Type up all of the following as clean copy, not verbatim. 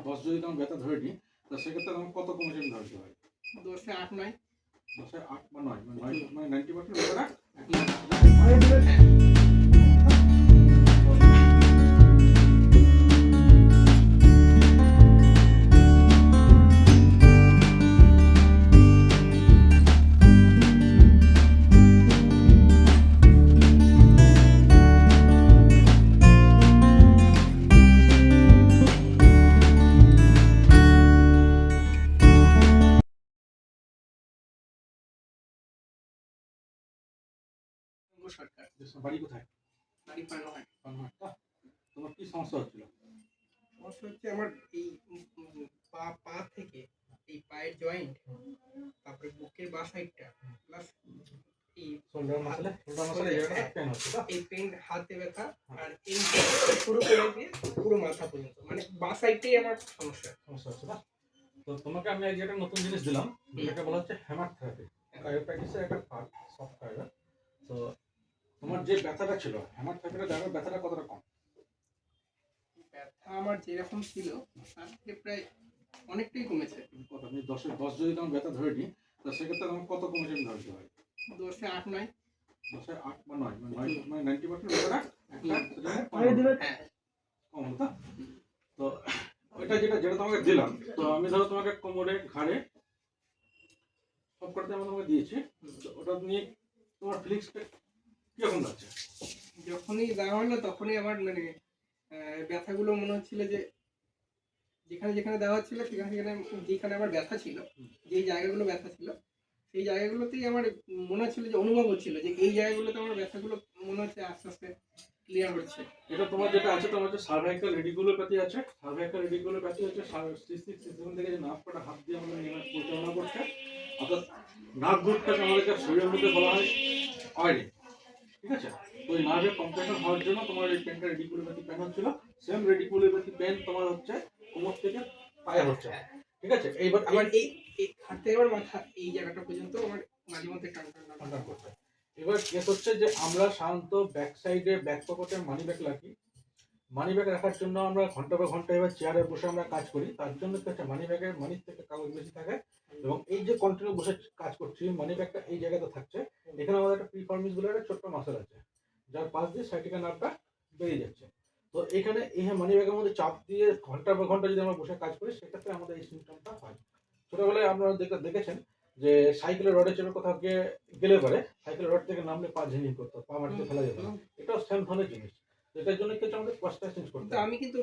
10 যদি তোমার ব্যথা ধরে নিই, তো সেক্ষেত্রে তোমার কত কমিশন ধরতে হয়? 10 এ 8 9। 10 এ 8 বা 9 মানে 9 মানে 90% ব্যথাটা সরকার। বাড়ি কোথায়? বাড়ি পানোহাট। পানহাট্টা? তোমার কি সমস্যা হচ্ছিল? সমস্যা হচ্ছে আমার এই পা থেকে এই পায়ের জয়েন্ট, তারপরে বুকের বাঁ সাইডটা, প্লাস এই শোল্ডার মাসলে এই জায়গাটা পেন হচ্ছে তো? এই পেন হাতে ব্যথা, আর এই শুরু করে দিয়ে পুরো মাথা পর্যন্ত, মানে বাঁ সাইডটাই আমার সমস্যা হচ্ছে না? তো তোমাকে আমি আজকে একটা নতুন জিনিস দিলাম, যেটাকে বলা হচ্ছে হ্যামার থেরাপি। কায়োপ্র্যাকটিসের একটা পার্ট, সফট কায়ো। তো তোমার যে ব্যথাটা ছিল, হ্যামার থেরাপিটা দেওয়ার ব্যথাটা কতটা কম? ব্যথা আমার যেরকম ছিল তার থেকে প্রায় অনেকটাই কমেছে। কত? আমি 10 যদি তোমার ব্যথা ধরে নিই, তো সেক্ষেত্রে তোমার কত কমিশন ধরতে হয়? 10 এ 8 9। 10 এ 8 বা 9 মানে 90% ব্যথাটা হ্যাঁ কম হতো। তো ওইটা যেটা তোমাকে দিলাম, তো আমি ধরো তোমাকে কোমরে, ঘাড়ে সব করতে আমি তোমাকে দিয়েছি। তো ওটা নিয়ে তোমার ফিলিংসটা কিরকম লাগছে? যখনই দেওয়া হলো তখনই আমার মানে ব্যথাগুলো মনে হচ্ছিল যে যেখানে যেখানে দেওয়া হচ্ছিল সেখানে সেখানে যেখানে আমার ব্যথা ছিল, যেই জায়গাগুলো ব্যথা ছিল সেই জায়গাগুলোতেই আমার মনে হচ্ছিল যে অনুভব হচ্ছিল যে এই জায়গাগুলোতে আমার ব্যথাগুলো মনে হচ্ছে আস্তে আস্তে ক্লিয়ার হচ্ছে। এটা তোমার যেটা আছে, তোমার হচ্ছে সার্ভাইকাল রেডিকুলোপ্যাথি আছে। সার্ভাইকাল রেডিকুলোপ্যাথি হচ্ছে C6 থেকে যে নার্ভটা হাত দিয়ে আমাদের পরিচালনা করছে, অর্থাৎ নার্ভ রুটটাকে আমাদেরকে শরীরের মধ্যে বলা হয় অয়েলিং। ঠিক আছে? তো ওই নার্ভের কম্প্রেশন হওয়ার জন্য তোমার এই পেনটা রেডিকুলোপ্যাথি পেন হচ্ছিল। সেম রেডিকুলোপ্যাথি পেন তোমার হচ্ছে কোমর থেকে পায়ে হচ্ছে। ঠিক আছে? এইবার আমার এই হাত থেকে আমার মাথা এই জায়গাটা পর্যন্ত আমার মাঝে মধ্যে টান করছে। এবার কেস হচ্ছে যে আমরা সাধারণত ব্যাক সাইডে ব্যাক পকেটে মানি ব্যাগ রাখি। মানি ব্যাগ রাখার জন্য আমরা ঘন্টা পর ঘন্টা এবার চেয়ারে বসে আমরা কাজ করি। তার জন্য কি হচ্ছে, মানি ব্যাগের মানির থেকে কাগজ বেশি থাকে, এবং এই যে কন্টিনিউ বসে কাজ করছি, মানি ব্যাগটা এই জায়গাতে থাকছে। এখানে আমাদের একটা প্রিফরমিস বলে একটা ছোট্ট মাসেল আছে, যার পাশ দিয়ে সাইটিকা নার্ভটা বেরিয়ে যাচ্ছে। তো এখানে এই মানি ব্যাগের মধ্যে চাপ দিয়ে ঘন্টা পর ঘন্টা যদি আমরা বসে কাজ করি, সেক্ষেত্রে আমাদের এই সিমটমটা হয়। ছোটবেলায় আপনারা দেখেছেন যে সাইকেলের রডে চেপে কোথাও গেলে পরে সাইকেলের রড থেকে নামলে পা ঝিমিয়ে করতো, পা মাটিতে ফেলা যেত না। এটাও সেম ধরনের জিনিস। এটার জন্য কিছু আমাদের কস্টটা চেঞ্জ করতে হবে। আমি কিন্তু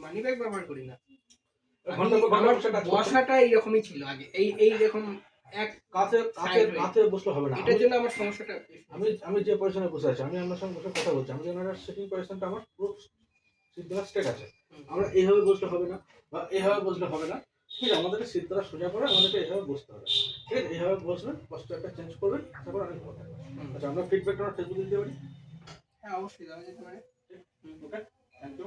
মানি ব্যাগ ব্যবহার করি না। ঘন্টা পর ঘন্টা বসে কাজ বসাটা এইরকমই ছিল আগে, এই রকম এক কাছে বসলে হবে না। এটার জন্য আমার সমস্যাটা, আমি যে পজিশনে বসে আছি, আমি আপনার সঙ্গে বসে কথা বলছি, আমি জানি সিটিং পজিশনটা আমার পুরো সিদ্ধা স্ট্রেট আছে। আমরা এইভাবে বসলে হবে না, বা এইভাবে বসলে হবে না। ঠিক আছে? আমাদেরকে সিদ্ধারা সোজা করে আমাদেরকে এইভাবে বসতে হবে। ঠিক আছে? এইভাবে বসবেন, পশ্চারটা চেঞ্জ করবেন, আশা করি অনেক ভালো থাকবে। আচ্ছা, আমরা ফিডব্যাকটা ফেসবুকে দিতে পারি? হ্যাঁ অবশ্যই দেওয়া যেতে পারে। ওকে, থ্যাংক ইউ।